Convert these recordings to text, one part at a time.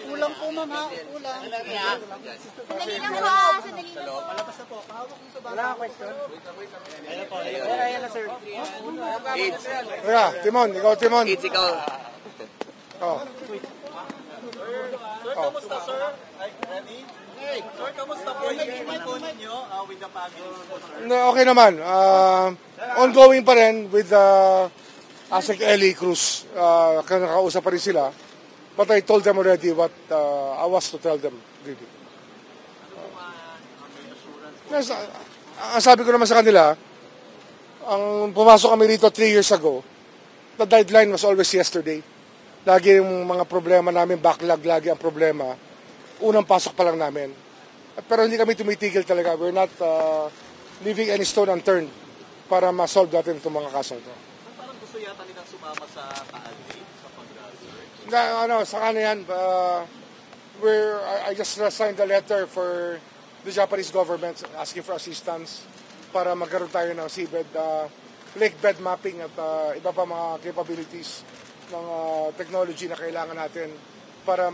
Kulang po, ma'am, ha? Kulang. Sandali lang po. Sandali lang po. Palabas na po. Pahawak mo sa bata. Wala question. Ayan na, sir. Kaya, Timon, ikaw Timon. Kids, ikaw. Oh. Kamusta, sir? Ready? Sir, kamusta po yung ipon ninyo with the family? Okay naman. Ongoing pa rin with Asek Eli Cruz. Nakausap pa rin sila. But I told them already what I was to tell them. Really. Ang sabi ko naman sa kanila, ang pumasok kami rito 3 years ago, the deadline was always yesterday. Lagi yung mga problema namin, backlog lagi ang problema. Unang pasok pa lang namin. Pero hindi kami tumitigil talaga. We're not leaving any stone unturned para ma-solve natin itong mga kasong ito. Parang gusto yata nilang sumama sa Kaaldi sa pag-graduate. Sa kanan yan, I just signed a letter for the Japanese government asking for assistance para magkaroon tayo ng seabed, lake bed mapping at iba pa mga capabilities ng technology na kailangan natin para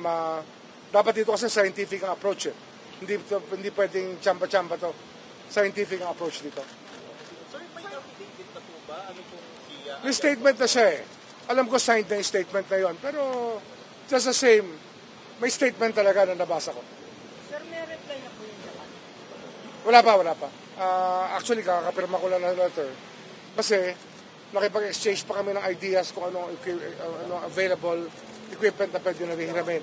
dapat dito kasi scientific ang approach eh. Hindi pwedeng chamba-chamba to. Scientific ang approach dito. Sir, may affidavit na po ba? Ano pong siya? May statement na siya eh. Alam ko signed na yung statement na yon, pero just the same, may statement talaga na nabasa ko. Sir, may reply na po yung Japan? Wala pa. Actually, kakapirma ko lang ng letter. Kasi, nakipag-exchange pa kami ng ideas kung ano available equipment na pwede na hihiramin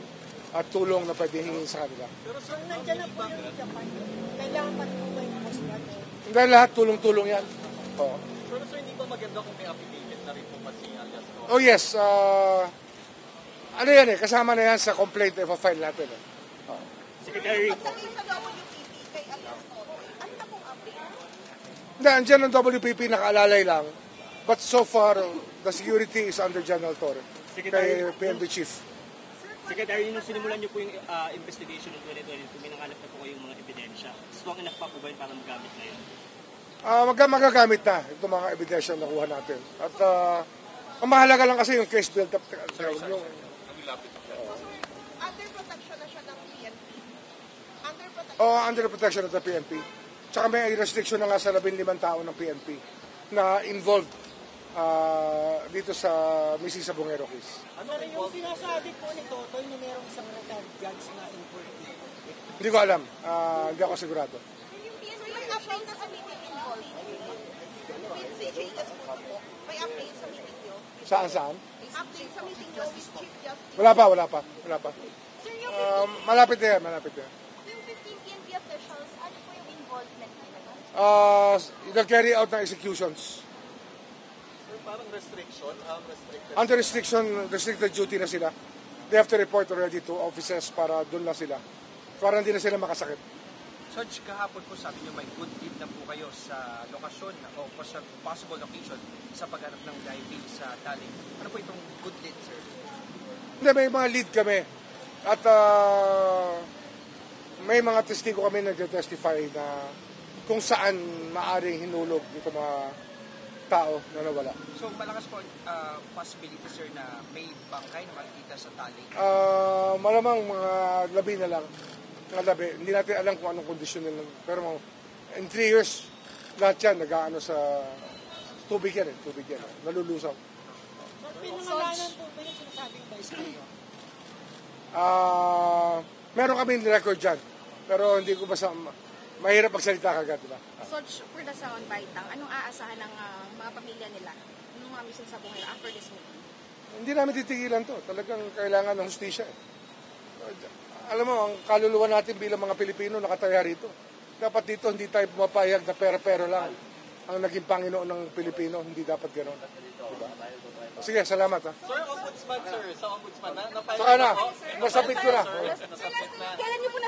at tulong na pwede hingin sa kanila. Pero sir, nandiyan na po yung Japan. Kailangan pa rin po kayo ng Coast Guard. Dahil lahat tulong-tulong yan. Oo. Pero sir, hindi ba maganda kung may affidavit na rin po si alias? Oh yes, ano yan eh, kasama na yan sa complaint na file natin. Secretary. Pagdating sa WPP kay alias Toro, ano na pong update? Hindi, andyan ang WPP, nakaalalay lang. But so far, the security is under General Torre, kay PNP Chief. Secretary, nung sinimulan niyo po yung investigation ng 2022, may nanganap na po kayong mga ebidensya. Strong enough pa po ba yun para magamit na yun? Magagamit na itong mga ebidensya na nakuha natin. At ang mahalaga lang kasi yung case build-up. Under protection na siya ng PNP. Under protection of the PNP. Tsaka may restriction na nga sa 15 tao ng PNP na involved dito sa Mrs. Sabongero case. Ano rin yung sinasabi po ni Totoy na merong isang retired judge na imported? Hindi ko alam. Hindi ako sigurado. Yung PNP, may update na sa meeting involved. With CJS po. May update sa meeting nyo. Saan? Update sa meeting nyo with Chief Justice. Wala pa. Sir, yung Malapit na yan. yung 15 PNP officials, ano po yung involvement nila? Nag-carry out ng executions. Sir, parang restriction? Under restricted duty na sila. They have to report already to officers para doon na sila. Para hindi na sila makasakit. Judge, kahapon po sabi niyo may good lead na po kayo sa lokasyon o possible location sa paghanap ng diving sa Taling. Ano po itong good lead, sir? Hindi, may mga lead kami. At may mga testigo kami nag-testify na kung saan maaring hinulog ito mga tao na nawala. So malakas po possibility, sir, na may bangkay na makikita sa Taling? Malamang mga labi na lang. Hindi natin alam kung anong kondisyon nila. Pero in 3 years, lahat yan nag-aano sa tubig yan. Nalulusaw. Pinangalanan po ba yung sinasabing vice mayor? Meron kami record dyan. Pero hindi ko mahirap magsalita kagad, diba? So, for the sound baitang, anong aasahan ng mga pamilya nila nung mga misong sa buhay after this meeting? Hindi namin titigilan to. Talagang kailangan ng hustisya. Alam mo, ang kaluluwa natin bilang mga Pilipino nakataya rito. Dapat dito hindi tayo pumapayag na pera-pero lang ang naging Panginoon ng Pilipino. Hindi dapat gano'n. Diba? Sige, salamat ha. Sir, ombudsman, sir. Sa ombudsman na. Saka na, nasabit ko na. Kailan niyo po